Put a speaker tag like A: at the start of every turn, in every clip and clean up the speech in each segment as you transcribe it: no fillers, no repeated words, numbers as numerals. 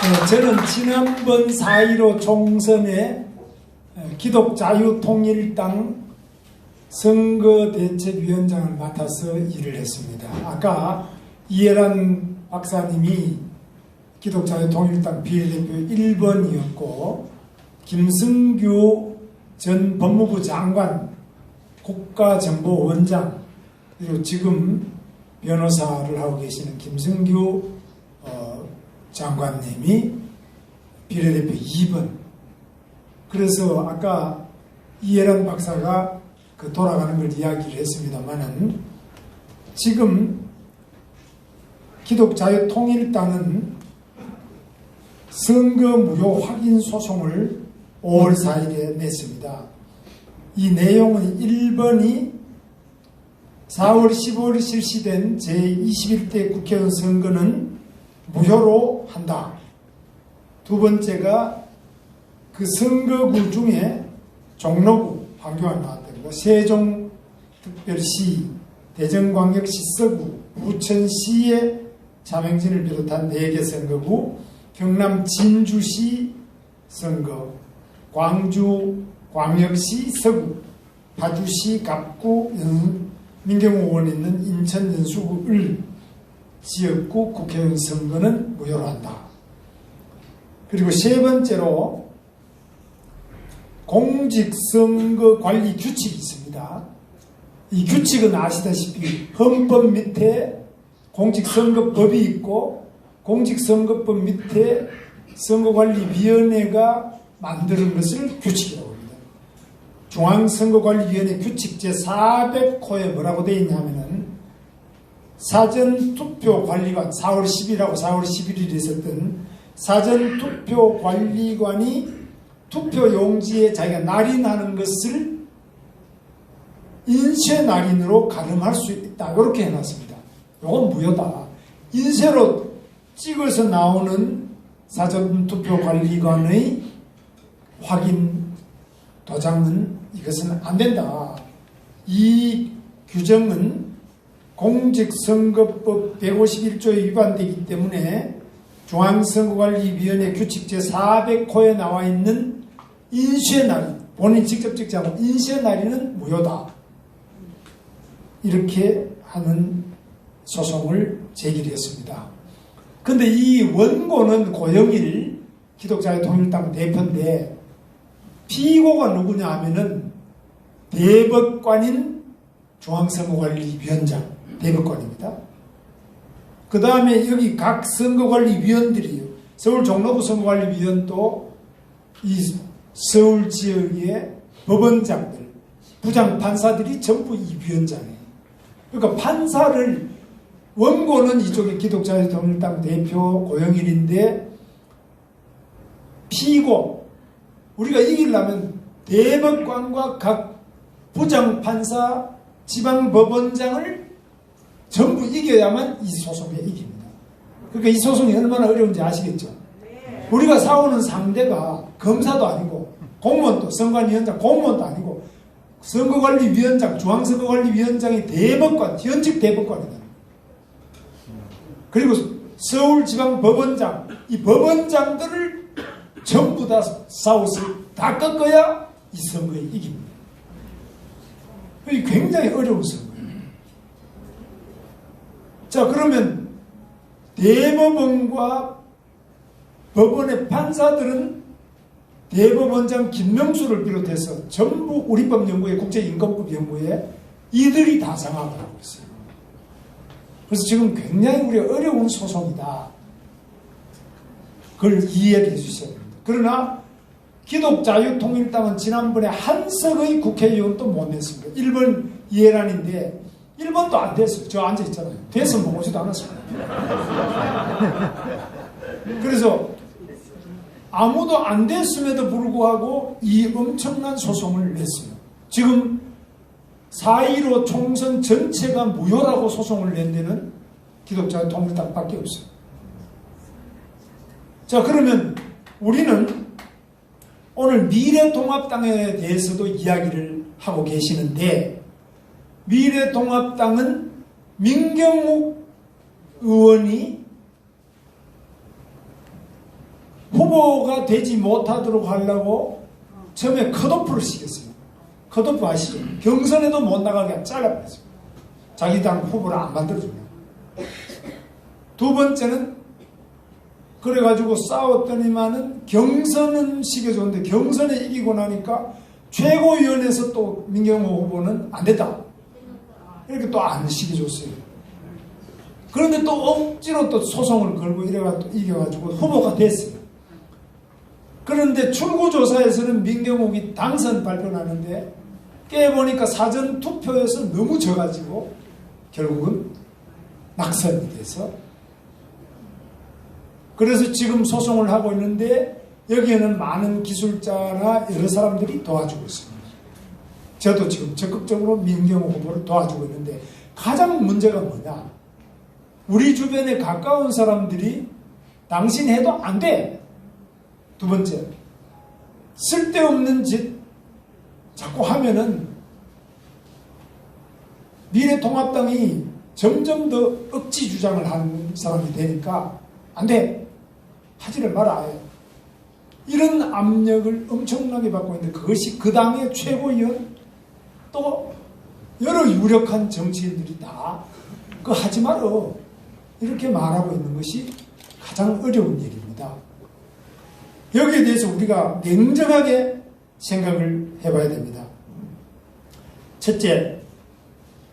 A: 저는 지난번 4.15 총선에 기독자유통일당 선거대책위원장을 맡아서 일을 했습니다. 아까 이해란 박사님이 기독자유통일당 비례대표 1번이었고 김승규 전 법무부 장관 국가정보원장 그리고 지금 변호사를 하고 계시는 김승규 장관님이 비례대표 2번. 그래서 아까 이해란 박사가 그 돌아가는 걸 이야기를 했습니다만은 지금 기독자유통일당은 선거 무효 확인 소송을 5월 4일에 냈습니다. 이 내용은 1번이 4월 15일에 실시된 제21대 국회의원 선거는 무효로 한다. 두 번째가 그 선거구 중에 종로구, 황교안 나왔던 거, 세종특별시, 대전광역시 서구, 부천시의 자명진을 비롯한 4개 선거구, 경남 진주시 선거, 광주 광역시 서구, 파주시 갑구 민경호 의원이 있는 인천 연수구 을 지역구 국회의원 선거는 무효로 한다. 그리고 세 번째로 공직선거관리 규칙이 있습니다. 이 규칙은 아시다시피 헌법 밑에 공직선거법이 있고 공직선거법 밑에 선거관리위원회가 만드는 것을 규칙이라고 합니다. 중앙선거관리위원회 규칙 제400호에 뭐라고 되어 있냐면은 사전투표관리관 4월 10일하고 4월 11일에 있었던 사전투표관리관이 투표용지에 자기가 날인하는 것을 인쇄 날인으로 가름할 수 있다. 이렇게 해놨습니다. 이건 무효다. 인쇄로 찍어서 나오는 사전투표관리관의 확인 도장은 이것은 안 된다. 이 규정은 공직선거법 151조에 위반되기 때문에 중앙선거관리위원회 규칙 제400호에 나와 있는 인쇄날인, 본인 직접 찍지 않고 인쇄날인은 무효다. 이렇게 하는 소송을 제기를 했습니다. 그런데 이 원고는 고영일 기독자유통일당 대표인데 피고가 누구냐 하면은 대법관인 중앙선거관리위원장 대법관입니다. 그 다음에 여기 각 선거관리위원들이요. 서울 종로구 선거관리위원도 이 서울 지역의 법원장들, 부장판사들이 전부 이 위원장이에요. 그러니까 판사를 원고는 이쪽에 기독자유통일당 대표 고영일인데 피고 우리가 이기려면 대법관과 각 부장판사 지방법원장을 전부 이겨야만 이 소송에 이깁니다. 그러니까 이 소송이 얼마나 어려운지 아시겠죠? 우리가 싸우는 상대가 검사도 아니고 공무원도 선관위원장 공무원도 아니고 선거관리위원장 중앙선거관리위원장이 대법관 현직 대법관이다. 그리고 서울지방법원장 이 법원장들을 전부 다 싸워서 다 꺾어야 이 선거에 이깁니다. 이게 굉장히 어려운 선거예요. 자, 그러면 대법원과 법원의 판사들은 대법원장 김명수를 비롯해서 전부 우리법연구회 국제인권법연구회 이들이 다 장악을 하고 있어요. 그래서 지금 굉장히 우리가 어려운 소송이다. 그걸 이해를 해주셔야 됩니다. 그러나 기독자유통일당은 지난번에 한석의 국회의원도 못 냈습니다. 1번 이해란인데 1번도 안 됐어요. 저 앉아있잖아요. 됐으면 오지도 않았습니다. 그래서 아무도 안 됐음에도 불구하고 이 엄청난 소송을 냈어요. 지금 4.15 총선 전체가 무효라고 소송을 낸 데는 기독자유통일당밖에 없어요. 자, 그러면 우리는 오늘 미래통합당에 대해서도 이야기를 하고 계시는데 미래통합당은 민경욱 의원이 후보가 되지 못하도록 하려고 처음에 컷오프를 시켰어요. 컷오프 아시죠? 경선에도 못 나가게 잘라버렸어요. 자기 당 후보를 안 만들어줍니다. 두 번째는 그래가지고 싸웠더니만은 경선은 시켜줬는데 경선에 이기고 나니까 최고위원회에서 또 민경호 후보는 안 됐다. 이렇게 또 안 시켜줬어요. 그런데 또 억지로 또 소송을 걸고 이래가지고 이겨가지고 후보가 됐어요. 그런데 출구조사에서는 민경욱이 당선 발표나는데 깨보니까 사전 투표에서 너무 져가지고 결국은 낙선이 돼서 그래서 지금 소송을 하고 있는데 여기에는 많은 기술자나 여러 사람들이 도와주고 있습니다. 저도 지금 적극적으로 민경욱 후보를 도와주고 있는데 가장 문제가 뭐냐? 우리 주변에 가까운 사람들이 당신 해도 안 돼. 두 번째, 쓸데없는 짓 자꾸 하면은 미래통합당이 점점 더 억지 주장을 하는 사람이 되니까 안 돼. 하지를 마라. 이런 압력을 엄청나게 받고 있는데 그것이 그 당의 최고위원 또 여러 유력한 정치인들이 다 그거 하지 말어. 이렇게 말하고 있는 것이 가장 어려운 일입니다. 여기에 대해서 우리가 냉정하게 생각을 해봐야 됩니다. 첫째,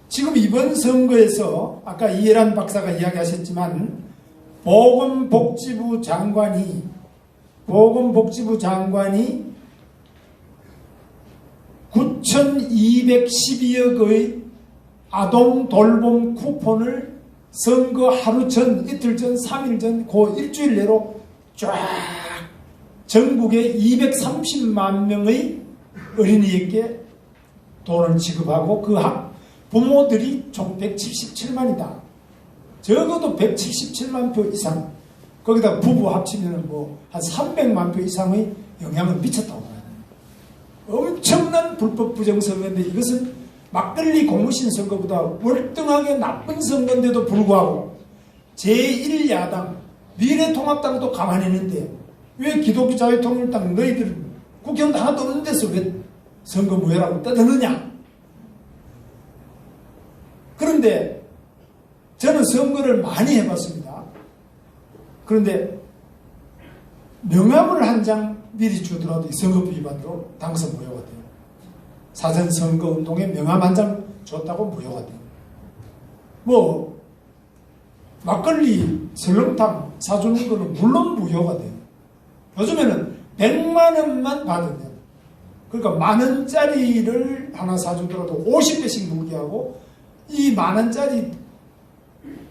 A: 지금 이번 선거에서 아까 이해란 박사가 이야기하셨지만 보건복지부 장관이 9,212억의 아동 돌봄 쿠폰을 선거 하루 전, 이틀 전, 3일 전, 그 일주일 내로 쫙 전국에 230만 명의 어린이에게 돈을 지급하고 그 부모들이 총 177만이다. 적어도 177만 표 이상, 거기다 부부 합치면 뭐 한 300만 표 이상의 영향을 미쳤다고 봐야 됩니다. 엄청난 불법 부정선거인데 이것은 막걸리 고무신 선거보다 월등하게 나쁜 선거인데도 불구하고 제1야당 미래통합당도 가만히 있는데 왜 기독자유통일당 너희들 국회의원 하나도 없는 데서 왜 선거 무효라고 떠드느냐? 그런데 저는 선거를 많이 해봤습니다. 그런데 명함을 한 장 미리 주더라도 선거법 위반으로 당선 무효가 돼요. 사전 선거 운동에 명함 한 장 줬다고 무효가 돼요. 뭐 막걸리 설렁탕 사주는 거는 물론 무효가 돼요. 요즘에는 100만 원만 받으면, 그러니까 10,000원짜리를 하나 사주더라도 50배씩 물게 하고 이 10,000원짜리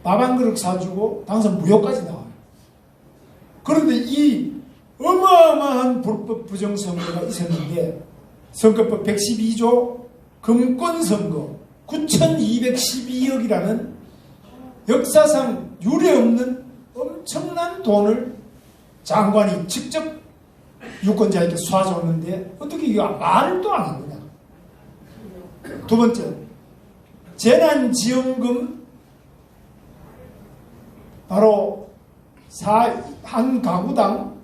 A: 밥 한 그릇 사주고 당선 무효까지 나와요. 그런데 이 어마어마한 불법 부정선거가 있었는데 선거법 112조 금권선거 9,212억이라는 역사상 유례없는 엄청난 돈을 장관이 직접 유권자에게 쏴줬는데 어떻게 이거 말도 안 하느냐. 두 번째, 재난지원금 바로 한 가구당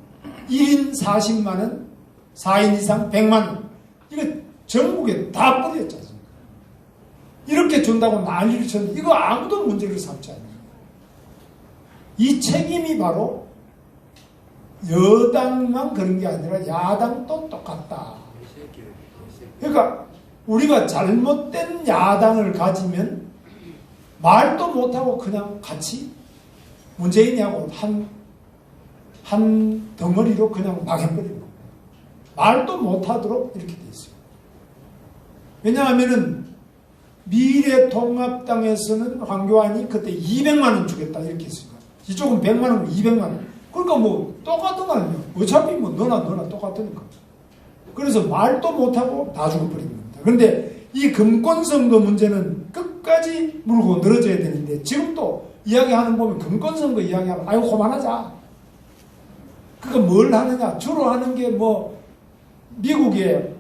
A: 1인 40만원, 4인 이상 100만원. 이거 전국에 다 뿌렸지 않습니까? 이렇게 준다고 난리를 쳤는데 이거 아무도 문제를 삼지 않아요. 이 책임이 바로 여당만 그런 게 아니라 야당도 똑같다. 그러니까 우리가 잘못된 야당을 가지면 말도 못하고 그냥 같이 문재인이하고 한 덩어리로 그냥 망해버리는 겁니다. 말도 못하도록 이렇게 돼 있어요. 왜냐하면은 미래통합당에서는 황교안이 그때 200만 원 주겠다 이렇게 했습니다. 이쪽은 100만 원, 200만 원. 그러니까 뭐 똑같은 거 아니에요. 어차피 뭐 너나 똑같으니까. 그래서 말도 못하고 다 죽어버린 겁니다. 그런데 이 금권선거 문제는 끝까지 물고 늘어져야 되는데 지금 또 이야기하는 보면 금권선거 이야기하면 아이고 그만하자. 그러니까 뭘 하느냐. 주로 하는 게 뭐 미국의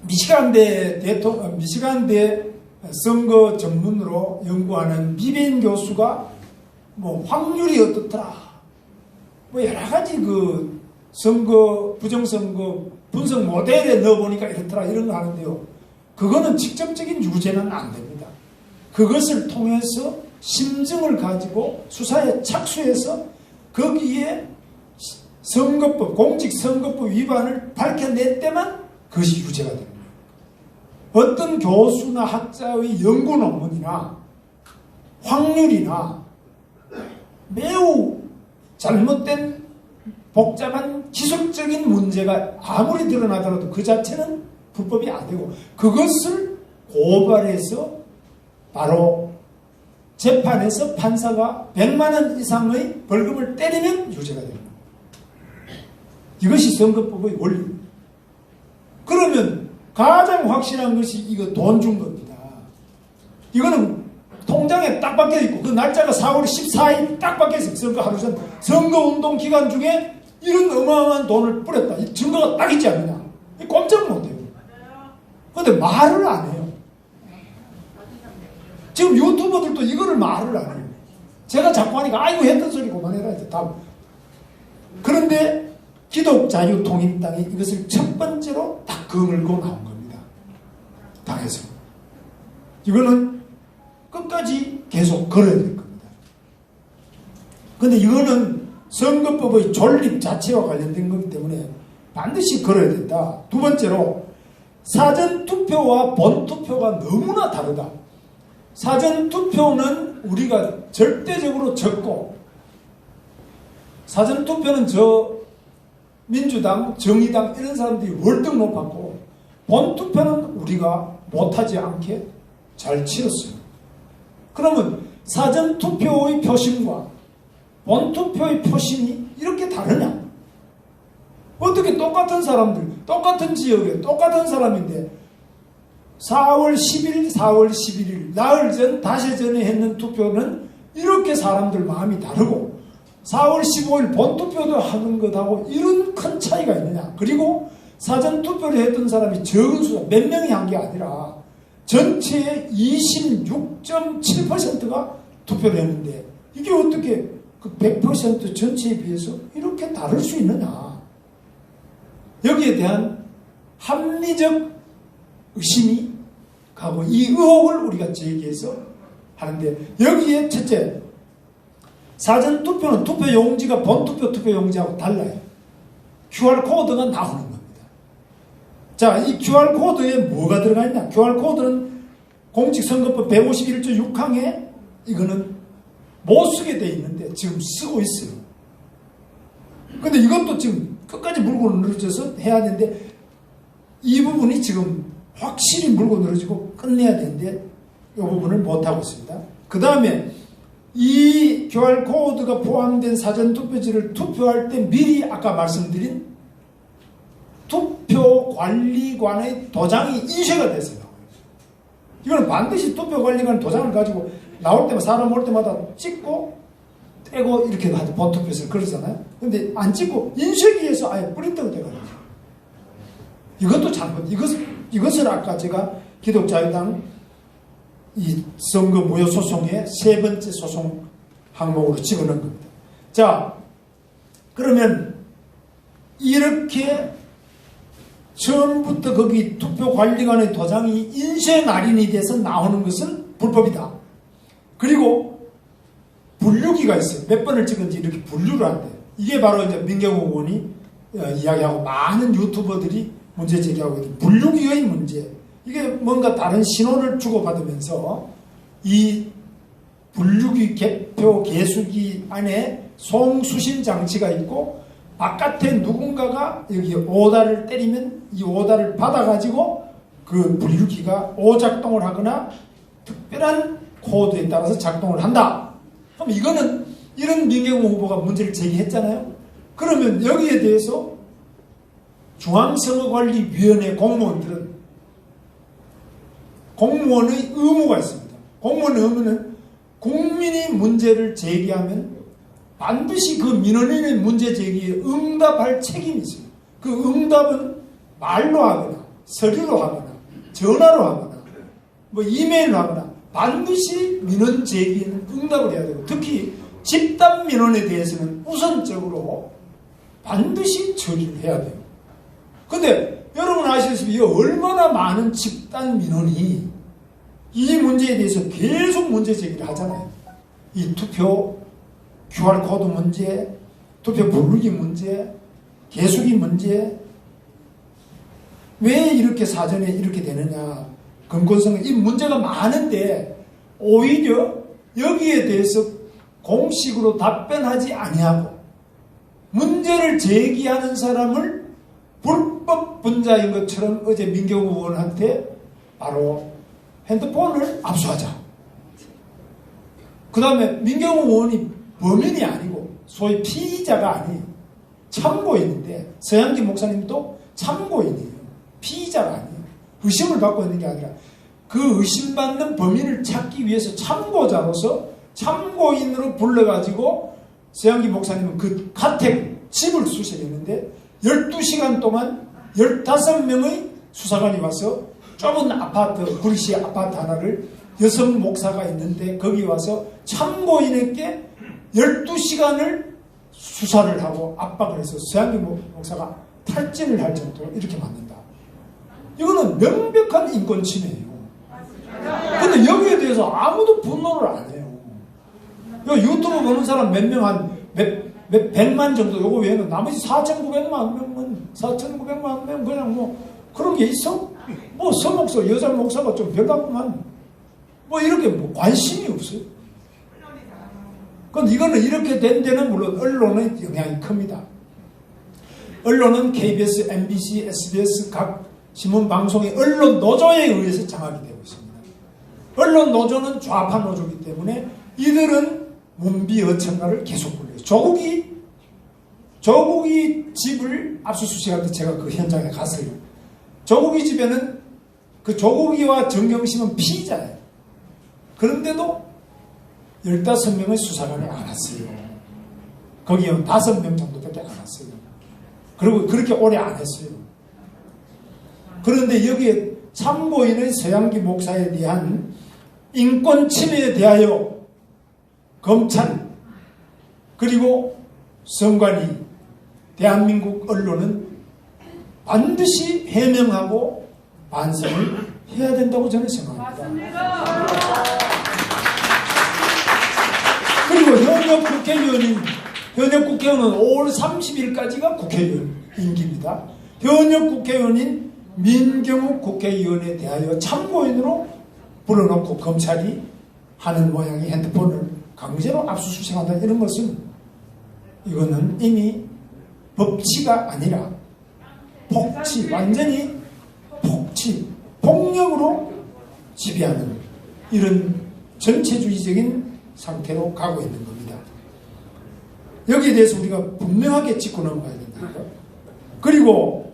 A: 미시간대 선거 전문으로 연구하는 미벤 교수가 뭐 확률이 어떻더라. 뭐 여러 가지 그 선거, 부정선거 분석 모델에 넣어보니까 이렇더라 이런 거 하는데요. 그거는 직접적인 유죄는 안 됩니다. 그것을 통해서 심증을 가지고 수사에 착수해서 거기에 선거법, 공직선거법 위반을 밝혀낼 때만 그것이 유죄가 됩니다. 어떤 교수나 학자의 연구 논문이나 확률이나 매우 잘못된 복잡한 기술적인 문제가 아무리 드러나더라도 그 자체는 불법이 안 되고 그것을 고발해서 바로 재판에서 판사가 100만 원 이상의 벌금을 때리면 유죄가 됩니다. 이것이 선거법의 원리입니다. 그러면 가장 확실한 것이 이거 돈 준 겁니다. 이거는 통장에 딱 박혀 있고 그 날짜가 4월 14일 딱 박혀 있어요. 선거 하루 전 선거운동 기간 중에 이런 어마어마한 돈을 뿌렸다. 이 증거가 딱 있지 않느냐. 꼼짝 못해요. 그런데 말을 안 해요. 지금 유튜버들도 이거를 말을 안 해요. 제가 자꾸 하니까 아이고 했던 소리 그만해라 이제 다. 그런데 기독자유통일당이 이것을 첫 번째로 딱 거물고 나온 겁니다. 당에서. 이거는 끝까지 계속 걸어야 될 겁니다. 그런데 이거는 선거법의 존립 자체와 관련된 거기 때문에 반드시 걸어야 된다. 두 번째로 사전투표와 본투표가 너무나 다르다. 사전투표는 우리가 절대적으로 적고 사전투표는 민주당, 정의당 이런 사람들이 월등 높았고 본투표는 우리가 못하지 않게 잘 치렀어요. 그러면 사전투표의 표심과 본투표의 표심이 이렇게 다르냐? 어떻게 똑같은 사람들, 똑같은 지역에 똑같은 사람인데 4월 10일, 4월 11일 나흘 전, 다시 전에 했는 투표는 이렇게 사람들 마음이 다르고 4월 15일 본투표도 하는 것하고 이런 큰 차이가 있느냐. 그리고 사전투표를 했던 사람이 적은 수가 몇 명이 한 게 아니라 전체의 26.7%가 투표를 했는데 이게 어떻게 그 100% 전체에 비해서 이렇게 다를 수 있느냐. 여기에 대한 합리적 의심이 가고 이 의혹을 우리가 제기해서 하는데 여기에 첫째 사전투표는 투표용지가 본투표 투표용지하고 달라요. QR코드가 나오는 겁니다. 자, 이 QR코드에 뭐가 들어가 있냐? QR코드는 공직선거법 151조 6항에 이거는 못 쓰게 돼 있는데 지금 쓰고 있어요. 근데 이것도 지금 끝까지 물고 늘어져서 해야 되는데 이 부분이 지금 확실히 물고 늘어지고 끝내야 되는데 이 부분을 못하고 있습니다. 그 다음에 이 QR코드가 포함된 사전투표지를 투표할 때 미리 아까 말씀드린 투표관리관의 도장이 인쇄가 됐어요. 이거는 반드시 투표관리관 도장을 가지고 나올 때마다 사람 올 때마다 찍고 떼고 이렇게 본투표에서 그러잖아요. 근데 안 찍고 인쇄기에서 아예 프린트가 돼가지고 이것도 잘못. 이것을 아까 제가 기독자유당 이 선거 무효 소송의 세 번째 소송 항목으로 집어넣은 겁니다. 자, 그러면 이렇게 처음부터 거기 투표관리관의 도장이 인쇄 날인이 돼서 나오는 것은 불법이다. 그리고 분류기가 있어요. 몇 번을 찍은지 이렇게 분류를 한대요. 이게 바로 이제 민경호 의원이 이야기하고 많은 유튜버들이 문제 제기하고 있는 분류기의 문제. 이게 뭔가 다른 신호를 주고받으면서 이 분류기 개표 개수기 안에 송수신 장치가 있고 바깥에 누군가가 여기 오다를 때리면 이 오다를 받아가지고 그 분류기가 오작동을 하거나 특별한 코드에 따라서 작동을 한다. 그럼 이거는 이런 민경호 후보가 문제를 제기했잖아요. 그러면 여기에 대해서 중앙선거관리위원회 공무원들은 공무원의 의무가 있습니다. 공무원의 의무는 국민이 문제를 제기하면 반드시 그 민원인의 문제 제기에 응답할 책임이 있어요. 그 응답은 말로 하거나 서류로 하거나 전화로 하거나 뭐 이메일로 하거나 반드시 민원 제기에는 응답을 해야 되고 특히 집단 민원에 대해서는 우선적으로 반드시 처리를 해야 돼요. 근데 여러분 아시다시피 얼마나 많은 집단 민원이 이 문제에 대해서 계속 문제 제기를 하잖아요. 이 투표 QR코드 문제, 투표 부르기 문제, 개수기 문제, 왜 이렇게 사전에 이렇게 되느냐, 근본성, 이 문제가 많은데 오히려 여기에 대해서 공식으로 답변하지 아니하고 문제를 제기하는 사람을 불법 분자인 것처럼 어제 민경우 의원한테 바로 핸드폰을 압수하자. 그 다음에 민경우 의원이 범인이 아니고 소위 피의자가 아닌 참고인인데, 서양기 목사님도 참고인이에요. 피의자가 아니에요. 의심을 받고 있는 게 아니라 그 의심받는 범인을 찾기 위해서 참고자로서 참고인으로 불러가지고 서양기 목사님은 그 가택 집을 수색했는데 12시간 동안 15명의 수사관이 와서 좁은 아파트, 구리시 아파트 하나를 여성 목사가 있는데 거기 와서 참고인에게 12시간을 수사를 하고 압박을 해서 서양기 목사가 탈진을 할 정도로 이렇게 만든다. 이거는 명백한 인권 침해예요. 근데 여기에 대해서 아무도 분노를 안 해요. 유튜브 보는 사람 몇 명, 몇 백만 정도, 요거 외에는 나머지 4,900만 명 그냥 뭐 그런 게 있어? 뭐 서목사, 여자 목사가 좀 별같구만. 뭐 이렇게 뭐 관심이 없어요. 그런데 이거는 이렇게 된 데는 물론 언론의 영향이 큽니다. 언론은 KBS, MBC, SBS 각 신문 방송의 언론 노조에 의해서 장악이 되고 있습니다. 언론 노조는 좌파 노조이기 때문에 이들은 문비어천가를 계속 불려요. 조국이 집을 압수수색할 때 제가 그 현장에 갔어요. 조국이 집에는 그 조국이와 정경심은 피의자예요. 그런데도 15명의 수사관이 안 왔어요. 거기에 5명 정도밖에 안 왔어요. 그리고 그렇게 오래 안 했어요. 그런데 여기에 참고인의 서양기 목사에 대한 인권 침해에 대하여 검찰 그리고 선관위, 대한민국 언론은 반드시 해명하고 반성을 해야 된다고 저는 생각합니다. 그리고 현역 국회의원은 5월 30일까지가 국회의원 임기입니다. 현역 국회의원인 민경욱 국회의원에 대하여 참고인으로 불러놓고 검찰이 하는 모양의 핸드폰을 강제로 압수수색한다, 이런 것은 이거는 이미 법치가 아니라 폭치, 완전히 폭치, 폭력으로 지배하는 이런 전체주의적인 상태로 가고 있는 겁니다. 여기에 대해서 우리가 분명하게 짚고 넘어가야 된다. 그리고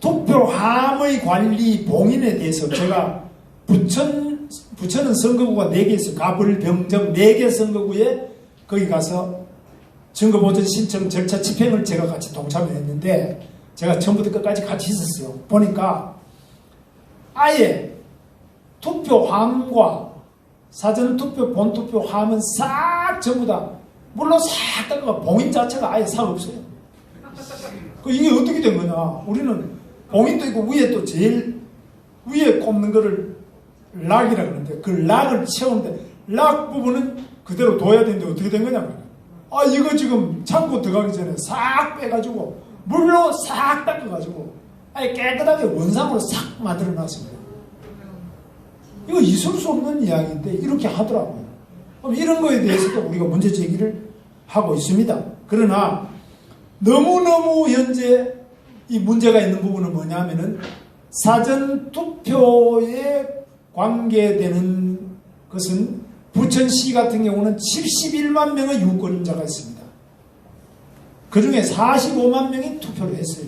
A: 투표함의 관리 봉인에 대해서 제가 부천은 선거구가 4개 있어요. 가불, 병정 4개 선거구에 거기 가서 증거보전 신청 절차 집행을 제가 같이 동참을 했는데 제가 처음부터 끝까지 같이 있었어요. 보니까 아예 투표함과 사전투표, 본투표함은 싹 전부 다 물론 싹 닦아가 봉인 자체가 아예 싹 없어요. 이게 어떻게 된 거냐. 우리는 봉인도 있고 위에 또 제일 위에 꼽는 거를 락이라고 그러는데 그 락을 채우는데 락 부분은 그대로 둬야 되는데 어떻게 된 거냐면 이거 지금 창고 들어가기 전에 싹 빼가지고 물로 싹 닦아가지고 아예 깨끗하게 원상으로 싹 만들어놨습니다. 이거 있을 수 없는 이야기인데 이렇게 하더라고요. 그럼 이런 거에 대해서도 우리가 문제 제기를 하고 있습니다. 그러나 너무너무 현재 이 문제가 있는 부분은 뭐냐면은 사전투표에 관계되는 것은 부천시 같은 경우는 71만 명의 유권자가 있습니다. 그 중에 45만 명이 투표를 했어요.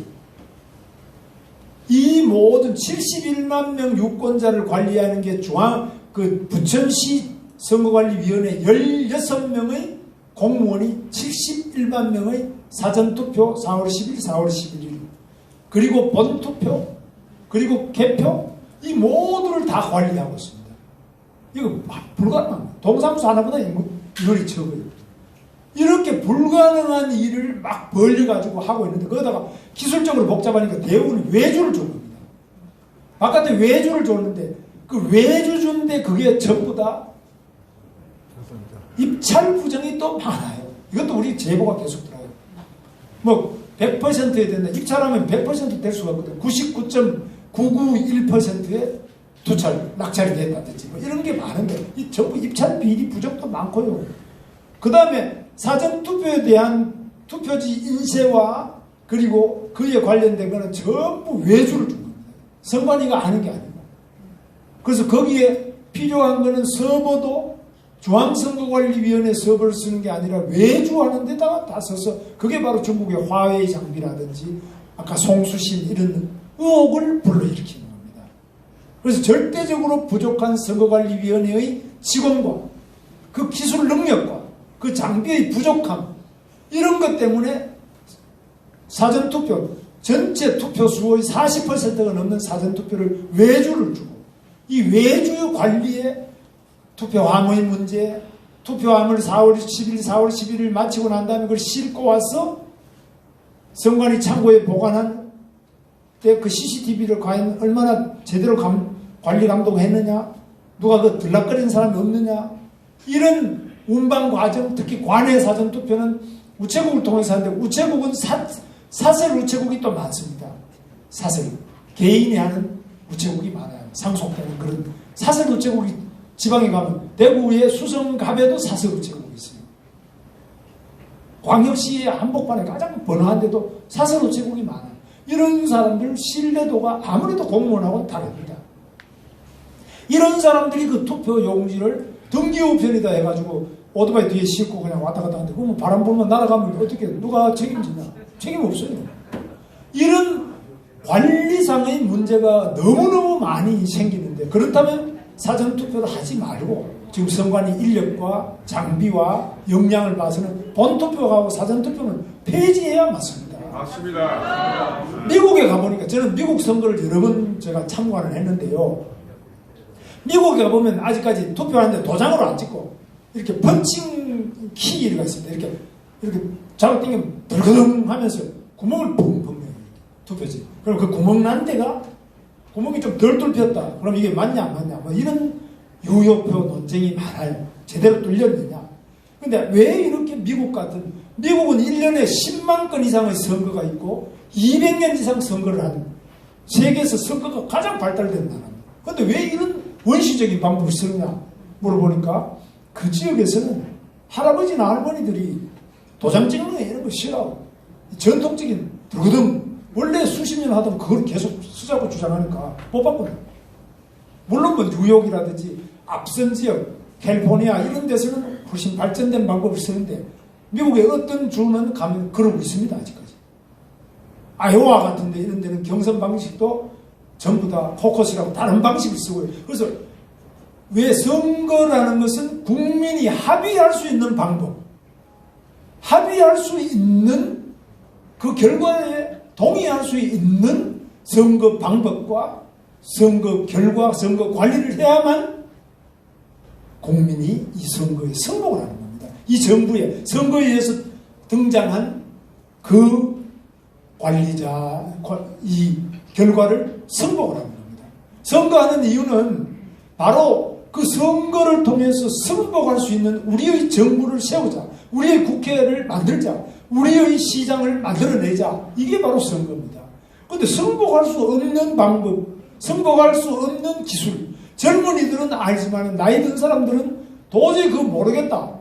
A: 이 모든 71만 명 유권자를 관리하는 게 부천시 선거관리위원회 16명의 공무원이 71만 명의 사전투표 4월 10일, 4월 11일 그리고 본투표 그리고 개표 이 모두를 다 관리하고 있습니다. 이거 불가능합니다. 동사무소 하나보다 인원이 적어요. 이렇게 불가능한 일을 막 벌려가지고 하고 있는데 거기다가 기술적으로 복잡하니까 대부분 외주를 준 겁니다. 바깥에 외주를 줬는데 그 외주 준데 그게 전부 다 입찰 부정이 또 많아요. 이것도 우리 제보가 계속 들어요. 뭐 100%에 된다. 입찰하면 100% 될 수가 없거든. 99.991%의 낙찰이 됐다든지 뭐 이런 게 많은데 이 전부 입찰 비리 부정도 많고요. 그 다음에 사전투표에 대한 투표지 인쇄와 그리고 그에 관련된 거는 전부 외주를 준 겁니다. 선관위가 하는 게 아니고. 그래서 거기에 필요한 거는 서버도 중앙선거관리위원회 서버를 쓰는 게 아니라 외주하는 데다가 다 써서 그게 바로 중국의 화웨이 장비라든지 아까 송수신 이런 의혹을 불러일으키는 겁니다. 그래서 절대적으로 부족한 선거관리위원회의 직원과 그 기술 능력과 그 장비의 부족함 이런 것 때문에 사전투표 전체 투표수의 40%가 넘는 사전투표를 외주를 주고 이 외주 관리에 투표함의 문제, 투표함을 4월 10일, 4월 11일 마치고 난 다음에 그걸 싣고 와서 선관위 창고에 보관한 때 그 CCTV를 과연 얼마나 제대로 관리 감독했느냐, 누가 그 들락거리는 사람이 없느냐, 이런 운반 과정, 특히 관외 사전투표는 우체국을 통해서 하는데 우체국은 사설 우체국이 또 많습니다. 사설. 개인이 하는 우체국이 많아요. 상속되는 그런 사설 우체국이 지방에 가면 대구의 수성갑에도 사설 우체국이 있어요. 광역시의 한복판에 가장 번화한 데도 사설 우체국이 많아요. 이런 사람들 신뢰도가 아무래도 공무원하고는 다릅니다. 이런 사람들이 그 투표 용지를 등기우편에다 해가지고 오토바이 뒤에 싣고 그냥 왔다 갔다 하는데 그러면 바람 불면 날아가면 어떻게 누가 책임지냐? 책임 없어요. 이런 관리상의 문제가 너무너무 많이 생기는데 그렇다면 사전투표를 하지 말고 지금 선관위 인력과 장비와 역량을 봐서는 본투표하고 사전투표는 폐지해야 맞습니다.
B: 맞습니다.
A: 미국에 가보니까 저는 미국 선거를 여러 번 제가 참관을 했는데요. 미국에 가보면 아직까지 투표하는데 도장으로 안 찍고 이렇게 펀칭 키가 있습니다. 이렇게 잡아 당기면 덜그덩 하면서 구멍을 붕붕 내요. 투표지. 그럼 그 구멍 난 데가 구멍이 좀 덜 뚫혔다. 그럼 이게 맞냐 안 맞냐. 뭐 이런 유효표 논쟁이 많아요. 제대로 뚫렸느냐. 근데 왜 이렇게 미국은 1년에 10만 건 이상의 선거가 있고 200년 이상 선거를 하는 세계에서 선거가 가장 발달된 나라입니다. 근데 왜 이런 원시적인 방법을 쓰느냐 물어보니까 그 지역에서는 할아버지나 할머니들이 도장 찍는 거 이런 거 싫어하고 전통적인 드거든 원래 수십 년 하던 그걸 계속 쓰자고 주장하니까 못 바꾸는. 물론 뭐 뉴욕이라든지 앞선 지역 캘리포니아 이런 데서는 훨씬 발전된 방법을 쓰는데 미국의 어떤 주는 가면 그러고 있습니다. 아직까지. 아이오와 같은 데 이런 데는 경선 방식도 전부 다 코커스라고 다른 방식을 쓰고요. 그래서 왜 선거라는 것은 국민이 합의할 수 있는 방법, 합의할 수 있는 그 결과에 동의할 수 있는 선거 방법과 선거 결과, 선거 관리를 해야만 국민이 이 선거에 승복을 하는 겁니다. 이 정부의 선거에 의해서 등장한 그 관리자, 이 결과를 승복을 하는 겁니다. 선거하는 이유는 바로 그 선거를 통해서 승복할 수 있는 우리의 정부를 세우자, 우리의 국회를 만들자, 우리의 시장을 만들어내자. 이게 바로 선거입니다. 그런데 승복할 수 없는 방법, 승복할 수 없는 기술, 젊은이들은 알지만 나이 든 사람들은 도저히 그거 모르겠다.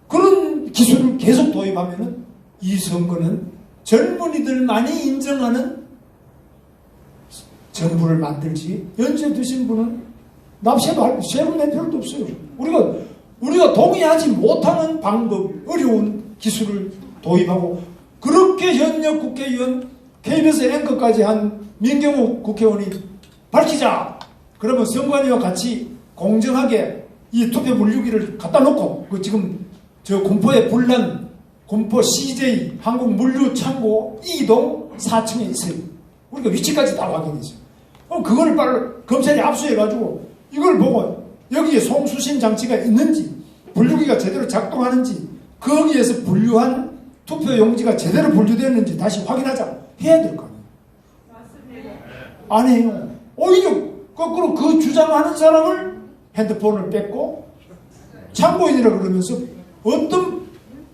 A: 그런 기술을 계속 도입하면은 이 선거는 젊은이들만이 인정하는 정부를 만들지 연세 드신 분은 납세도 세금 낼 필요도 없어요. 우리가 동의하지 못하는 방법, 어려운 기술을 도입하고 그렇게 현역 국회의원 KBS 앵커까지 한 민경욱 국회의원이 밝히자. 그러면 선관위와 같이 공정하게 이 투표 물류기를 갖다 놓고 그 지금 저 공포의 분란 공포 CJ 한국물류창고 2동 4층에 있어요. 우리가 위치까지 다 확인했어요. 그럼 그걸 빨리 검찰이 압수해가지고 이걸 보고 여기에 송수신 장치가 있는지 분류기가 제대로 작동하는지, 거기에서 분류한 투표용지가 제대로 분류되었는지 다시 확인하자 해야 될 거 아니에요. 안 해요. 오히려 거꾸로 그 주장하는 사람을 핸드폰을 뺏고 참고인이라 그러면서 어떤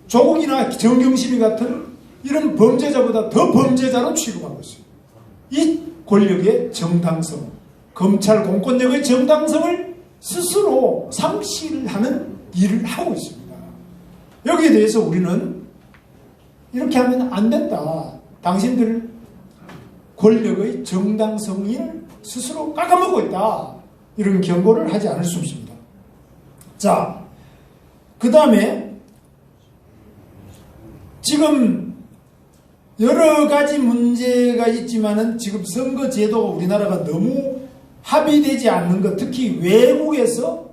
A: 조국이나 정경심이 같은 이런 범죄자보다 더 범죄자로 취급하고 있어요. 이 권력의 정당성, 검찰 공권력의 정당성을 스스로 상실하는 일을 하고 있습니다. 여기에 대해서 우리는 이렇게 하면 안 된다. 당신들 권력의 정당성을 스스로 깎아먹고 있다. 이런 경고를 하지 않을 수 없습니다. 자, 그 다음에 지금 여러 가지 문제가 있지만은 지금 선거제도가 우리나라가 너무 합의되지 않는 것, 특히 외국에서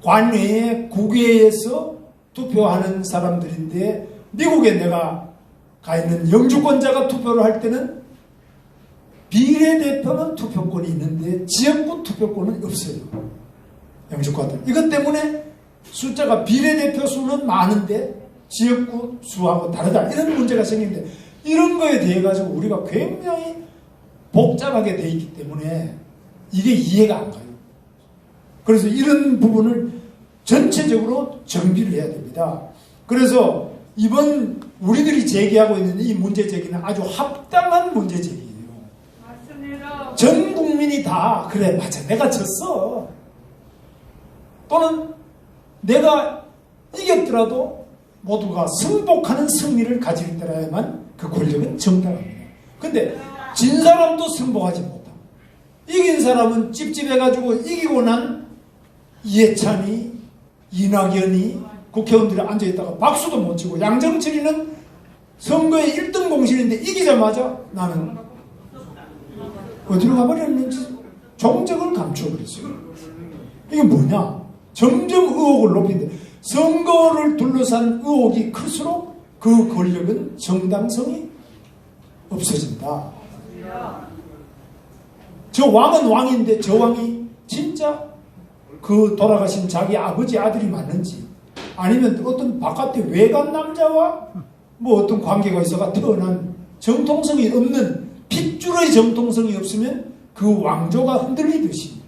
A: 관외에 국외에서 투표하는 사람들인데, 미국에 내가 가 있는 영주권자가 투표를 할 때는 비례대표는 투표권이 있는데 지역구 투표권은 없어요. 영주권자. 이것 때문에 숫자가 비례대표 수는 많은데 지역구 수하고 다르다. 이런 문제가 생기는데, 이런 거에 대해 가지고 우리가 굉장히 복잡하게 돼 있기 때문에 이게 이해가 안 가요. 그래서 이런 부분을 전체적으로 정비를 해야 됩니다. 그래서 이번 우리들이 제기하고 있는 이 문제 제기는 아주 합당한 문제 제기예요. 맞습니다. 전 국민이 다 그래 맞아 내가 졌어. 또는 내가 이겼더라도 모두가 승복하는 승리를 가질 때라야만 그 권력은 정당합니다. 근데 진 사람도 승복하지 못하고 이긴 사람은 찝찝해가지고 이기고 난 이해찬이 이낙연이 국회의원들이 앉아있다가 박수도 못 치고, 양정철이는 선거의 1등 공신인데 이기자마자 나는 어디로 가버렸는지 종적을 감춰버렸어요. 이게 뭐냐? 점점 의혹을 높이는데, 선거를 둘러싼 의혹이 클수록 그 권력은 정당성이 없어진다. 저 왕은 왕인데 저 왕이 진짜 그 돌아가신 자기 아버지 아들이 맞는지, 아니면 어떤 바깥에 외간 남자와 뭐 어떤 관계가 있어가 태어난 정통성이 없는, 핏줄의 정통성이 없으면 그 왕조가 흔들리듯이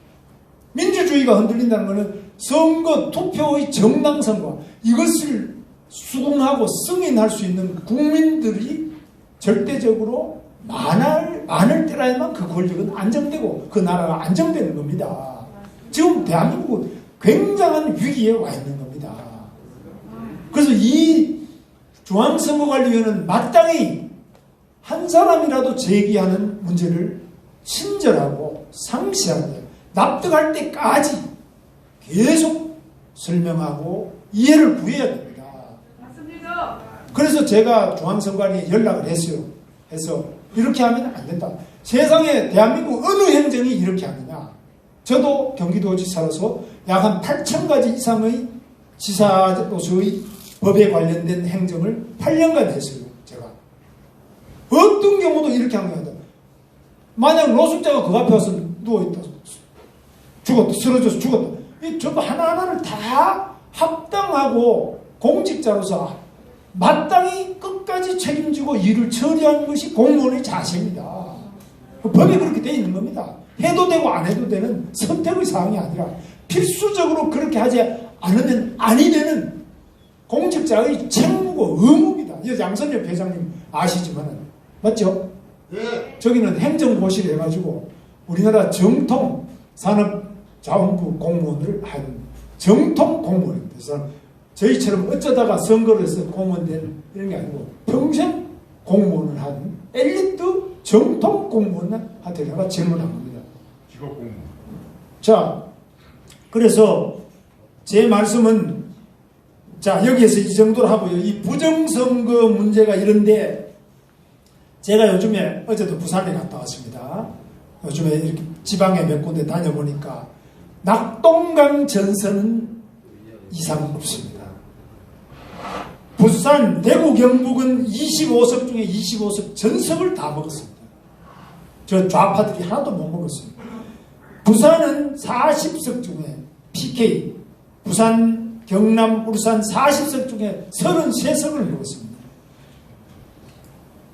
A: 민주주의가 흔들린다는 것은 선거 투표의 정당성과 이것을 수긍하고 승인할 수 있는 국민들이 절대적으로 많을 때라야만 그 권력은 안정되고 그 나라가 안정되는 겁니다. 지금 대한민국은 굉장한 위기에 와 있는 겁니다. 그래서 이 중앙선거관리위원회는 마땅히 한 사람이라도 제기하는 문제를 친절하고 상세하게 납득할 때까지 계속 설명하고 이해를 구해야 됩니다. 맞습니다. 그래서 제가 중앙선관위에 연락을 했어요. 해서 이렇게 하면 안 된다. 세상에 대한민국 어느 행정이 이렇게 하느냐. 저도 경기도지사로서 약 한 8,000가지 이상의 지사로서의 법에 관련된 행정을 8년간 했어요. 제가. 어떤 경우도 이렇게 하는 거다. 만약 노숙자가 그 앞에 와서 누워있다. 죽었다. 쓰러져서 죽었다. 이 전부 하나하나를 다 합당하고 공직자로서 마땅히 끝까지 책임지고 일을 처리하는 것이 공무원의 자세입니다. 법이 그렇게 되어 있는 겁니다. 해도 되고 안 해도 되는 선택의 사항이 아니라 필수적으로 그렇게 하지 않으면 아니 되는 공직자의 책무고 의무입니다. 이 양선엽 회장님 아시지만 맞죠? 네. 저기는 행정고시를 해가지고 우리나라 정통 산업자원부 공무원을 한 정통 공무원입니다. 그래서 저희처럼 어쩌다가 선거를 해서 공무원 된 이런 게 아니고 평생 공무원을 한 엘리트 정통 공무원한테 내가 질문한 겁니다. 직업 공무원. 자, 그래서 제 말씀은 자 여기에서 이 정도로 하고요. 이 부정선거 문제가 이런데 제가 요즘에 어제도 부산에 갔다 왔습니다. 요즘에 이렇게 지방에 몇 군데 다녀보니까 낙동강 전선은 이상 없습니다. 부산, 대구, 경북은 25석 중에 25석 전석을 다 먹었습니다. 저 좌파들이 하나도 못 먹었습니다. 부산은 40석 중에 PK, 부산 경남, 울산 40석 중에 33석을 먹었습니다.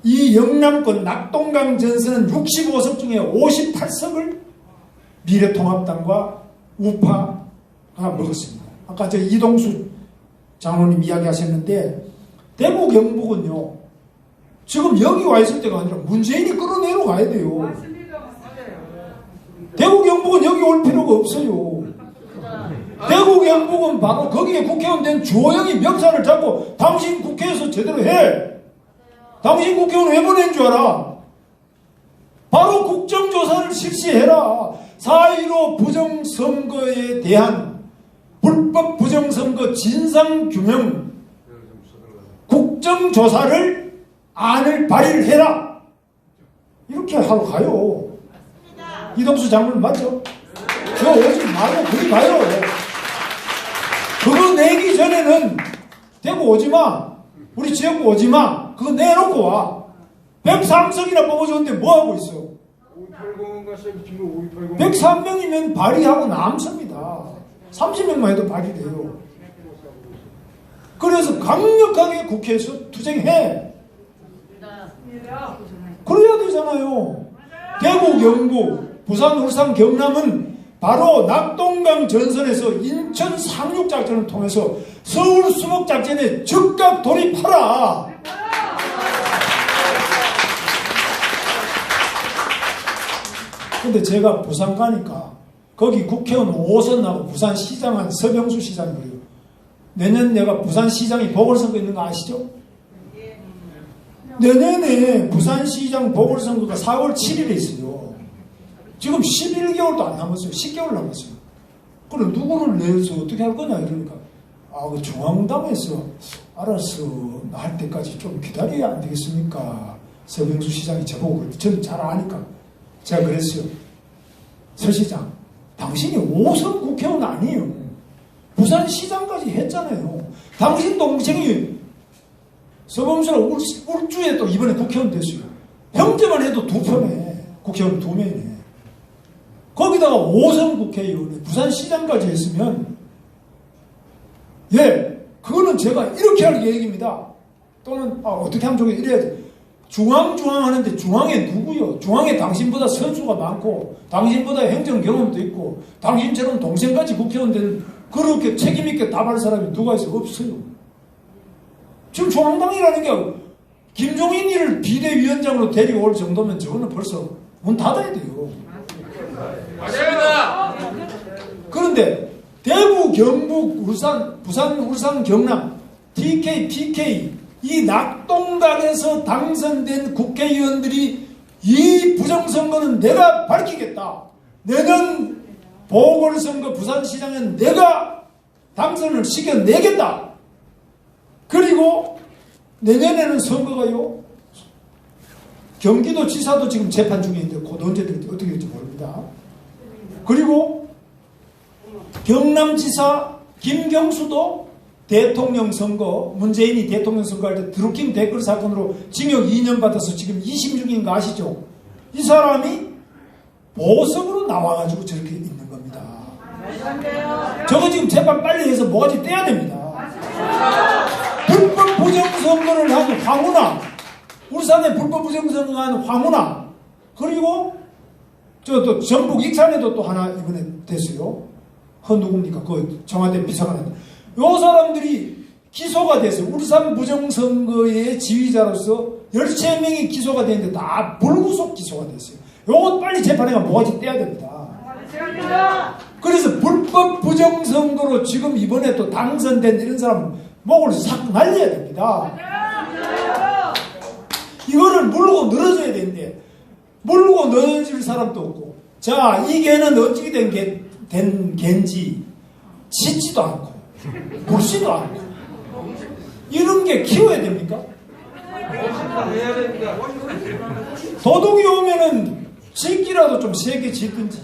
A: 이 영남권 낙동강 전선은 65석 중에 58석을 미래통합당과 우파가 먹었습니다. 아까 저 이동수 장로님 이야기하셨는데 대구 경북은요 지금 여기 와 있을 때가 아니라 문재인이 끌어내려 가야 돼요. 대구 경북은 여기 올 필요가 없어요. 대구 경북은 바로 거기에 국회의원 된 주호영이 명산을 잡고 당신 국회에서 제대로 해. 당신 국회의원 왜 보낸 줄 알아? 바로 국정조사를 실시해라. 4.15 부정선거에 대한 불법 부정선거 진상규명 국정조사를 안을 발의를 해라. 이렇게 하러 가요. 이동수 장관 맞죠? 저 오지 말고 그리 가요. 그거 내기 전에는 대구 오지마. 우리 지역구 오지마. 그거 내놓고 와. 103석이나 뽑아줬는데 뭐하고 있어? 103명이면 발의하고 남습니다. 30명만 해도 발의돼요. 그래서 강력하게 국회에서 투쟁해. 그래야 되잖아요. 대구, 경북, 부산, 울산, 경남은 바로 낙동강 전선에서 인천 상륙작전을 통해서 서울 수목작전에 즉각 돌입하라. 근데 제가 부산 가니까 거기 국회의원 5선 나고 부산시장은 서병수 시장이에요. 내년 내가 부산시장이 보궐선거 있는 거 아시죠? 내년에 부산시장 보궐선거가 4월 7일에 있어요. 지금 11개월도 안 남았어요. 10개월 남았어요. 그럼 누구를 내서 어떻게 할 거냐 이러니까 그 중앙당에서 알아서 할 때까지 좀 기다려야 안 되겠습니까? 서병수 시장이 저보고 저는 잘 아니까 제가 그랬어요. 서 시장 당신이 5선 국회의원 아니에요. 부산시장까지 했잖아요. 당신 동생이 서범수랑 울주에 또 이번에 국회의원 됐어요. 형제만 해도 2편에 국회의원 2명이네. 거기다가 5선 국회의원이 부산시장까지 했으면 그거는 제가 이렇게 할 계획입니다. 또는 어떻게 하면 좋겠 이래야지. 중앙 하는데 중앙에 누구요? 중앙에 당신보다 선수가 많고 당신보다 행정 경험도 있고 당신처럼 동생까지 국회의원 된 그렇게 책임있게 답할 사람이 누가 있어? 없어요. 지금 중앙당이라는 게 김종인이를 비대위원장으로 데리고 올 정도면 저거는 벌써 문 닫아야 돼요.
B: 맞습니다.
A: 그런데 대구, 경북, 울산, 부산, 울산, 경남, TK, PK 이 낙동강에서 당선된 국회의원들이 이 부정선거는 내가 밝히겠다. 내년 보궐선거 부산시장은 내가 당선을 시켜내겠다. 그리고 내년에는 선거가요. 경기도지사도 지금 재판 중에 있는데 곧 언제 될지 어떻게 될지 모릅니다. 그리고 경남지사 김경수도 대통령 선거, 문재인이 대통령 선거할 때 드루킹 댓글 사건으로 징역 2년 받아서 지금 2심 중인 거 아시죠? 이 사람이 보석으로 나와가지고 저렇게 있는 겁니다. 저거 지금 재판 빨리 해서 뭐가지 떼야 됩니다. 불법 부정선거를 한 황운하, 울산에 불법 부정선거를 한 황운하, 그리고 또 전북 익산에도 또 하나 이번에 됐어요. 누굽니까? 그 청와대 비서관. 요 사람들이 기소가 됐어요. 울산 부정선거의 지휘자로서 13명이 기소가 됐는데 다 불구속 기소가 됐어요. 요거 빨리 재판에가 뭐가지 떼야 됩니다. 그래서 불법 부정선거로 지금 이번에 또 당선된 이런 사람 목을 싹 날려야 됩니다. 이거를 물고 늘어져야 되는데 물고 늘어질 사람도 없고, 자, 이 개는 어떻게 된 개인지 짖지도 않고 굴지도 않고 이런 게 키워야 됩니까? 도둑이 오면은 짖기라도 좀 세게 짖든지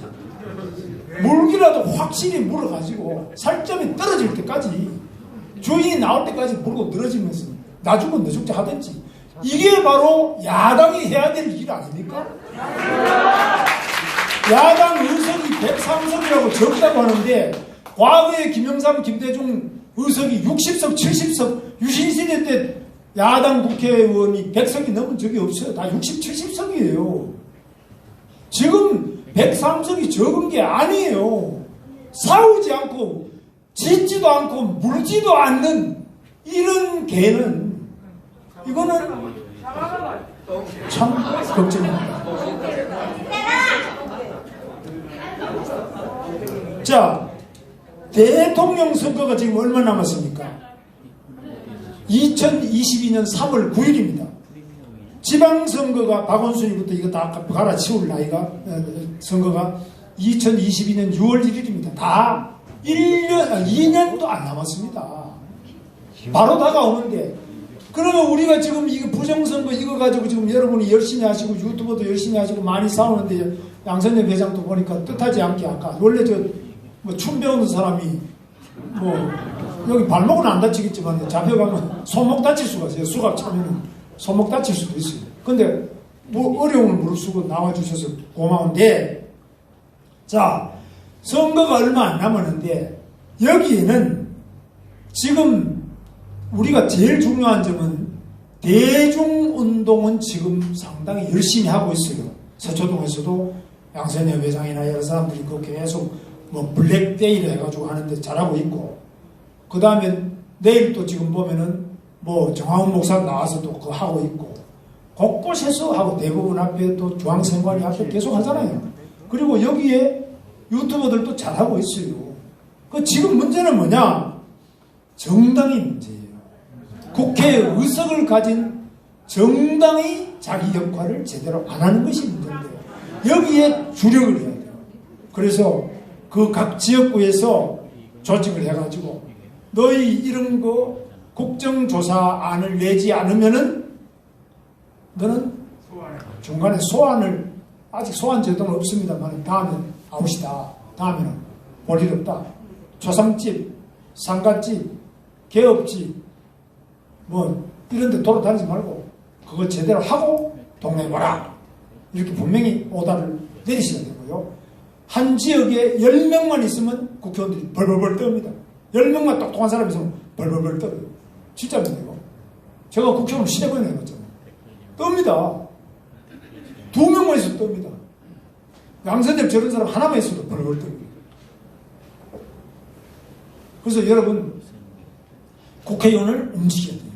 A: 물기라도 확실히 물어가지고 살점이 떨어질 때까지 주인이 나올 때까지 물고 늘어지면서 나주고 너죽지 하든지, 이게 바로 야당이 해야 될 일 아닙니까? 야당 의석이 103석이라고 적다고 하는데 과거에 김영삼, 김대중 의석이 60석, 70석, 유신시대 때 야당 국회의원이 100석이 넘은 적이 없어요. 다 60, 70석이에요. 지금 103석이 적은 게 아니에요. 싸우지 않고 짓지도 않고 물지도 않는 이런 개는 이거는 참 걱정입니다. 자, 대통령 선거가 지금 얼마 남았습니까? 2022년 3월 9일입니다. 지방선거가 박원순이부터 이거 다 갈아치울 나이가 선거가 2022년 6월 1일입니다. 다 2년도 안 남았습니다. 바로 다가오는데 그러면 우리가 지금 이거 부정선거 이거 가지고 지금 여러분이 열심히 하시고 유튜버도 열심히 하시고 많이 싸우는데 양선엽 회장도 보니까 뜻하지 않게 아까 원래 뭐 춤 배우는 사람이 뭐 여기 발목은 안 다치겠지만 잡혀가면 손목 다칠 수가 있어요. 수갑 차면은 손목 다칠 수도 있어요. 근데 뭐 어려움을 무릅쓰고 나와주셔서 고마운데 자 선거가 얼마 안 남았는데 여기에는 지금 우리가 제일 중요한 점은 대중운동은 지금 상당히 열심히 하고 있어요. 서초동에서도 양선엽 회장이나 여러 사람들이 그 계속 뭐 블랙데이를 해가지고 하는데 잘하고 있고 그 다음에 내일 또 지금 보면은 뭐 정화훈 목사 나와서 또 그거 하고 있고 곳곳에서 하고 대부분 앞에 또 중앙선관위 앞에 계속 하잖아요. 그리고 여기에 유튜버들도 잘하고 있어요. 그 지금 문제는 뭐냐? 정당이 문제예요. 국회에 의석을 가진 정당이 자기 역할을 제대로 안 하는 것이 문제인데 여기에 주력을 해야 돼요. 그래서 그 각 지역구에서 조직을 해가지고 너희 이런 거 국정조사안을 내지 않으면은 너는 중간에 소환을 아직 소환 제도는 없습니다만 다음에 아웃이다. 다음에는 볼 일 없다. 초상집, 상가집, 개업집 뭐 이런 데 돌아다니지 말고 그거 제대로 하고 동네에 와라. 이렇게 분명히 오다를 내리셔야 되고요. 한 지역에 10명만 있으면 국회의원들이 벌벌벌 떱니다. 10명만 똑똑한 사람이 있으면 벌벌벌 떠요. 진짜입니다. 이거. 제가 국회의원 10번이나 해봤잖아요. 떱니다. 2명만 있어도 떱니다. 양선엽 저런 사람 하나만 있어도 벌벌 떱니다. 그래서 여러분 국회의원을 움직여야 돼요.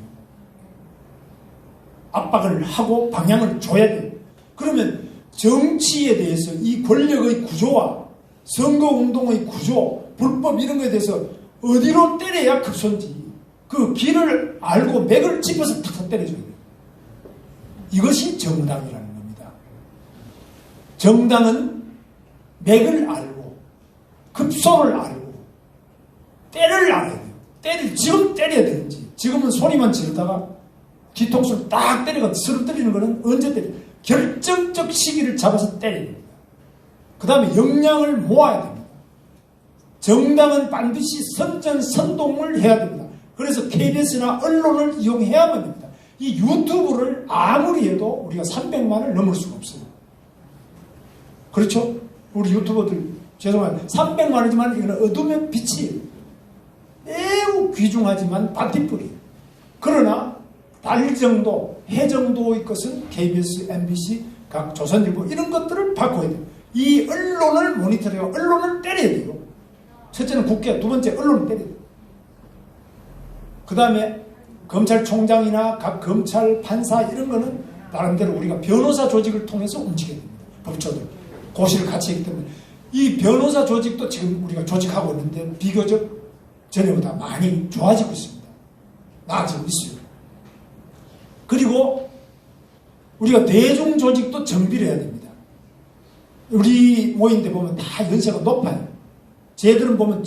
A: 압박을 하고 방향을 줘야 돼요. 그러면 정치에 대해서 이 권력의 구조와 선거운동의 구조, 불법 이런 거에 대해서 어디로 때려야 급선지 그 길을 알고 맥을 짚어서 탁 때려줘야 돼요. 이것이 정당이라는 겁니다. 정당은 맥을 알고 급소를 알고 때를 알아야 돼요. 지금 때려야 되는지 지금은 소리만 지르다가 뒤통수를 딱 때리고 쓰러뜨리는 거는 언제 때려요? 결정적 시기를 잡아서 때려야 됩니다. 그 다음에 역량을 모아야 됩니다. 정당은 반드시 선전선동을 해야 됩니다. 그래서 KBS나 언론을 이용해야만 됩니다. 이 유튜브를 아무리 해도 우리가 300만을 넘을 수가 없어요. 그렇죠? 우리 유튜버들 죄송합니다. 300만이지만 이거는 어둠의 빛이에요. 매우 귀중하지만 반딧불이에요. 그러나 달 정도, 해 정도의 것은 KBS, MBC, 각 조선일보 이런 것들을 바꿔야 돼요. 이 언론을 모니터링하고 언론을 때려야 돼요. 첫째는 국회, 두 번째 언론을 때려야 돼요. 그 다음에 검찰총장이나 각 검찰, 판사 이런 거는 나름대로 우리가 변호사 조직을 통해서 움직여야 됩니다. 법조들. 고시를 같이 했기 때문에. 이 변호사 조직도 지금 우리가 조직하고 있는데 비교적 전에보다 많이 좋아지고 있습니다. 나아지고 있어요. 그리고 우리가 대중 조직도 정비를 해야 됩니다. 우리 모임때 보면 다 연세가 높아요. 쟤들은 보면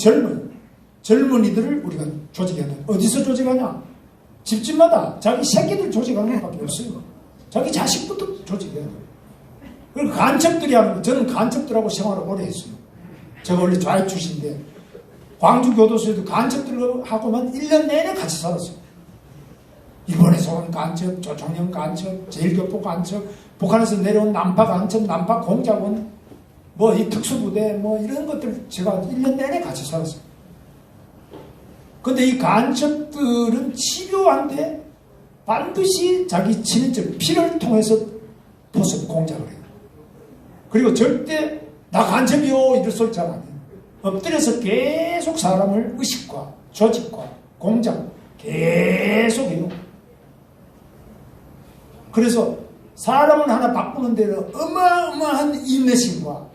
A: 젊은이들을 우리가 조직해야 돼요. 어디서 조직하냐? 집집마다 자기 새끼들 조직하는 것밖에 없어요. 자기 자식부터 조직해야 돼요. 그리고 간첩들이 하는 거, 저는 간첩들하고 생활을 오래 했어요. 제가 원래 좌익 출신인데 광주교도소에도 간첩들하고만 1년 내내 같이 살았어요. 일본에서 온 간첩, 조총련 간첩, 제일교포 간첩, 북한에서 내려온 남파 간첩, 남파 공작원, 뭐 이 특수부대, 뭐 이런 것들 제가 1년 내내 같이 살았어요. 근데 이 간첩들은 집요한데 반드시 자기 친인척 피를 통해서 보습 공작을 해요. 그리고 절대 나 간첩이요 이럴 소리 잘 안 해요. 엎드려서 계속 사람을 의식과 조직과 공작 계속 해요. 그래서 사람을 하나 바꾸는 데는 어마어마한 인내심과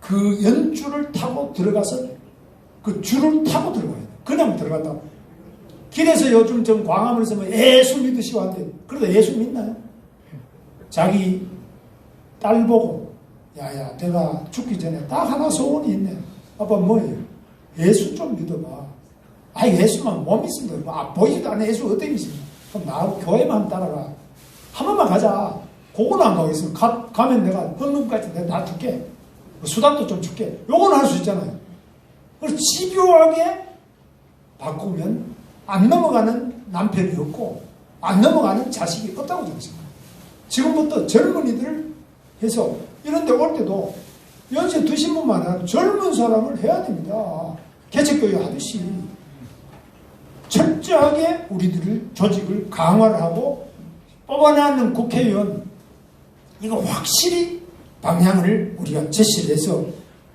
A: 그 연줄을 타고 들어가서 그 줄을 타고 들어가야 돼. 그냥 들어갔다. 길에서 요즘 좀 광화문에서 뭐 예수 믿으시고 한데 그래도 예수 믿나요? 자기 딸 보고 야야 내가 죽기 전에 딱 하나 소원이 있네. 아빠 뭐예요? 예수 좀 믿어봐. 아 예수만 못 믿습니다. 아 보이지도 않는 예수 어떻게 믿습니까? 그럼 나 교회만 따라가. 한 번만 가자. 그거는 안 가겠으면 가면 내가 헌금까지 내가 다 줄게. 수단도 좀 줄게. 요거는 할 수 있잖아요. 그래서 집요하게 바꾸면 안 넘어가는 남편이 없고 안 넘어가는 자식이 없다고 생각합니다. 지금부터 젊은이들 해서 이런 데 올 때도 연세 드신 분만 아니라 젊은 사람을 해야 됩니다. 개척교육 하듯이 철저하게 우리들을 조직을 강화를 하고 뽑아내는 국회의원 이거 확실히 방향을 우리가 제시를 해서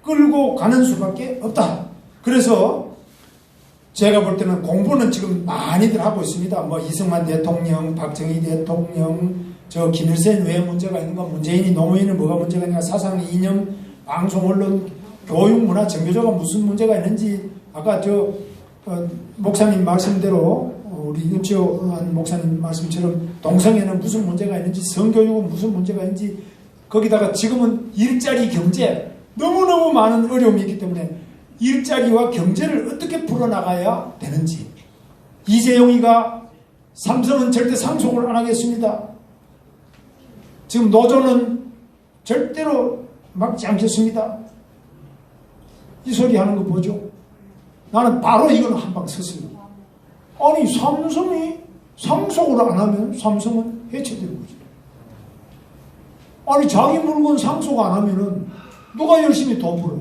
A: 끌고 가는 수밖에 없다. 그래서 제가 볼 때는 공부는 지금 많이들 하고 있습니다. 뭐 이승만 대통령, 박정희 대통령, 저 김일성 왜 문제가 있는가, 문재인이 노무현이 뭐가 문제가 있는가, 사상 이념, 방송 언론, 교육 문화, 정교조가 무슨 문제가 있는지 아까 목사님 말씀대로 우리 윤치호 목사님 말씀처럼 동성애는 무슨 문제가 있는지, 성교육은 무슨 문제가 있는지, 거기다가 지금은 일자리 경제 너무너무 많은 어려움이 있기 때문에 일자리와 경제를 어떻게 풀어나가야 되는지, 이재용이가 삼성은 절대 상속을 안 하겠습니다. 지금 노조는 절대로 막지 않겠습니다. 이 소리 하는 거 보죠. 나는 바로 이건 한방 섰어요. 아니 삼성이 상속을 안 하면 삼성은 해체되는 거죠. 아니 자기 물건 상속 안 하면은 누가 열심히 돈 벌어?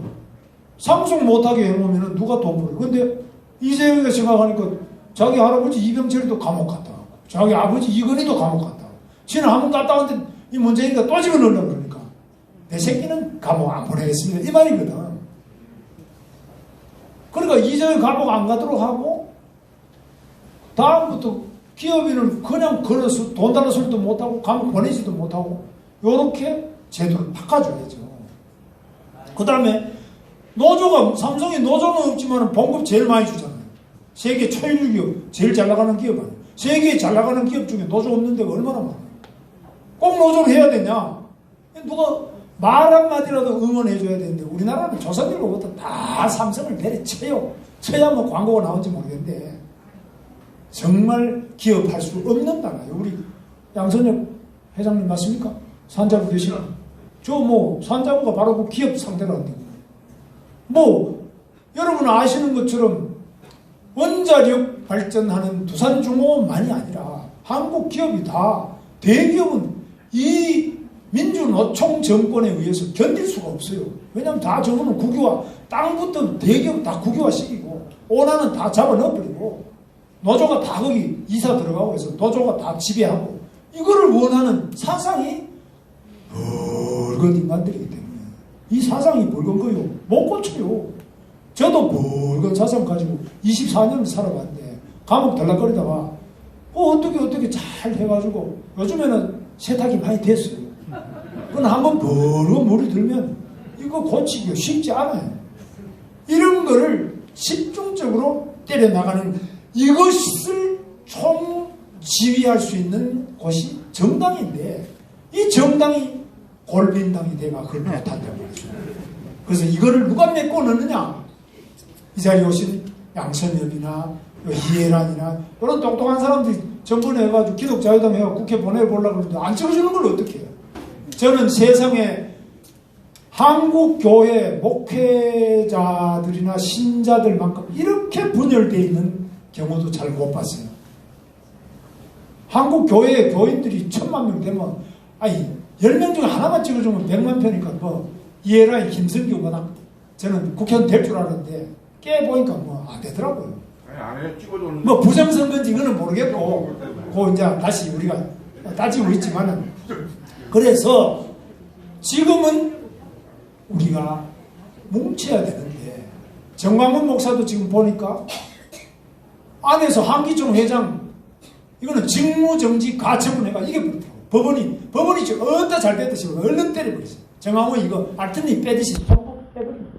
A: 상속 못하게 해놓으면 누가 돈 벌어? 근데 이재용이가 생각하니까 자기 할아버지 이병철이도 감옥 갔다 왔고 자기 아버지 이건희도 감옥 갔다 왔고 지는 한번 갔다 왔는데 이 문재인이가 또 집어넣으려고 그러니까 내 새끼는 감옥 안 보내겠습니다 이 말이거든. 그러니까 이재용이 감옥 안 가도록 하고 다음부터 기업인을 그냥 걸어서 돈 달라 소리도 못하고 감옥 보내지도 못하고 요렇게 제도를 바꿔줘야죠. 그 다음에 노조가, 삼성이 노조는 없지만 봉급 제일 많이 주잖아요. 세계 초일류 기업, 제일 잘 나가는 기업 아니에요. 세계에 잘 나가는 기업 중에 노조 없는 데가 얼마나 많아요. 꼭 노조를 해야 되냐? 누가 말 한마디라도 응원해줘야 되는데 우리나라는 조선일보부터 다 삼성을 내려쳐요. 쳐야 뭐 광고가 나온지 모르겠는데 정말 기업할 수 없는 나라예요. 우리 양선엽 회장님 맞습니까? 산자부 되시나? 저 뭐 산자부가 바로 그 기업 상대로 안 되고 뭐 여러분 아시는 것처럼 원자력 발전하는 두산중공업만이 아니라 한국 기업이 다 대기업은 이 민주노총 정권에 의해서 견딜 수가 없어요. 왜냐하면 다 저거는 국유화, 땅부터 대기업 다 국유화시키고 오나는 다 잡아넣어버리고 노조가 다 거기 이사 들어가고 해서 노조가 다 지배하고 이거를 원하는 사상이 붉은 인간들이기 때문에 이 사상이 붉은 거요. 못 고쳐요. 저도 붉은 사상 가지고 24년을 살아봤는데 감옥 들락거리다가 어떻게 잘 해가지고 요즘에는 세탁이 많이 됐어요. 그건 한번 붉은 물이 들면 이거 고치기가 쉽지 않아요. 이런 거를 집중적으로 때려나가는 이것을 총지휘할 수 있는 곳이 정당인데 이 정당이 골빈당이 돼가 그걸 못한다고 말이죠. 그래서 이거를 누가 메꿔 넣느냐? 이 자리에 오신 양선엽이나 이해란이나 이런 똑똑한 사람들이 전번에 해가지고 기독자유당 해가 국회 보내보려고 그러는데 안 찍어주는 걸 어떻게 해요? 저는 세상에 한국교회 목회자들이나 신자들만큼 이렇게 분열되어 있는 경우도 잘 못 봤어요. 한국교회 교인들이 1000만 명 되면 아니 10명 중에 하나만 찍어주면 100만 표니까 뭐 이해라인 김성규 뭐나 저는 국회의원 될 줄 알았는데 깨보니까 뭐 안 되더라고요.
B: 안에 찍어줬는데.
A: 뭐 부정선거인지 이거는 모르겠고, 그 이제 다시 우리가 따지고 있지만은, 그래서 지금은 우리가 뭉쳐야 되는데, 정광훈 목사도 지금 보니까 안에서 한기총 회장 이거는 직무정지 가처분해가 이게 법원이 지금 어디다 잘 됐듯이 얼른 때려버렸어요. 정광훈 이거 알트니 빼듯이 빼버립니다.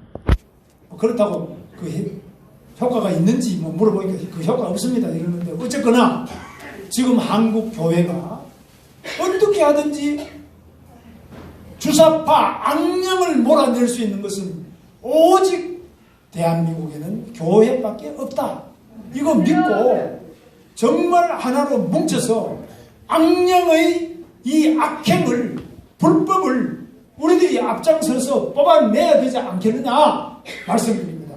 A: 그렇다고 그 효과가 있는지 뭐 물어보니까 그 효과 없습니다 이러는데, 어쨌거나 지금 한국 교회가 어떻게 하든지 주사파 악령을 몰아낼 수 있는 것은 오직 대한민국에는 교회밖에 없다. 이거 믿고 정말 하나로 뭉쳐서 악령의 이 악행을, 불법을 우리들이 앞장서서 뽑아내야 되지 않겠느냐 말씀드립니다.